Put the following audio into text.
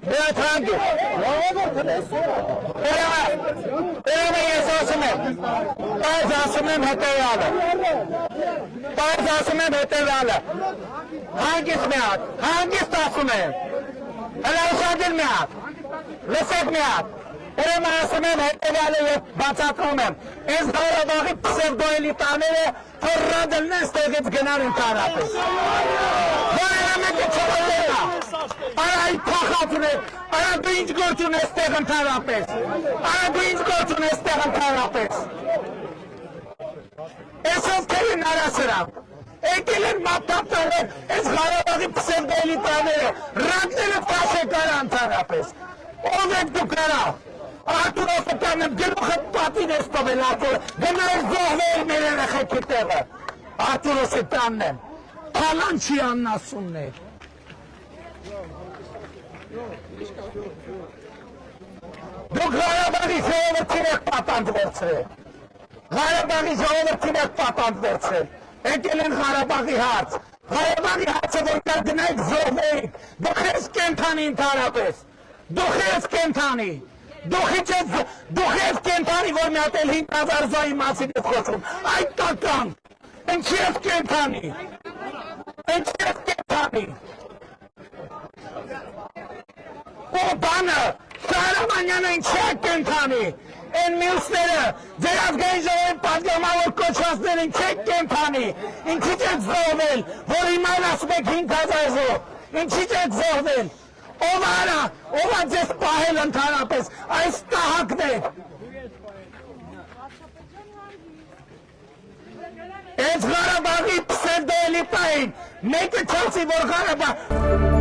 Berat hangi? Berat ես ասում եմ, բայց ասում եմ հետևյալը։ Բայց ասում եմ հետևյալը։ Հանգիստ մի հատ, հանգիստ ասում եմ։ Հələ ուշադիր մի հատ, լսեք մի հատ։ Ուրեմն ասում եմ հետևյալը և բացատրում եմ։ Այս Ղարաբաղի պսևդոէլիտաները թռռադելն են ստեղից գնան ընդհանրապես։ Որևէ մեկը չվերնա։ Արա այդ փախած ունես, արա դու ինչ գործ ունես ստեղ ընդհանրապես։ Արա դու ինչ գործ ունես ստեղ ընդհանրապես։ Այս ովքերին արասրավ։ Եկել են մապտապտաներ այս Ղարաբաղի պսևդոէլիտաները, ռակները տաշե կարա ընդհանրապես։ Ով եք դու կարա։ Արտուրոսը տանեմ գլուխը պատին ես տովել Արտուրը, գնայր զոհվել մեր երեխեքի տեղը, Արտուրոսը տանեմ, թալանչի աննասումն է։ Դուք Ղարաբաղի ժողովրդին եք պատանդ վերցրել, Ղարաբաղի ժողովրդին եք պատանդ վերցրել, եկել են Ղարաբաղի հարց, Ղարաբաղի հարցը որ կար գնայք զոհվեիք, դուք ես կենթանի ընդհանրապես, դուք ես կենթանի, Դուք ես կենթանի, որ մի հատ էլ 5,000 զոհի մասին ես խոսում, այդ տական, ինչի ես կենթանի, ինչի ես կենթանի, ու բանը, Շահրամանյանը ինչի է կենթանի, են մյուսները, ձեր ազգային ժողովի պատգամավոր կոչվածներ ինչի է կենթանի, ինչի չեք զոհվել, որ հիմա ասում եք 5,000 զոհ, ինչի չեք զոհվել, ով արա, ով ա ձեզ պահել ընդհանրապես, այս կահակն է։ Այս Ղարաբաղի պսևդոէլիտային, մեկը չասի, որ Ղարաբաղ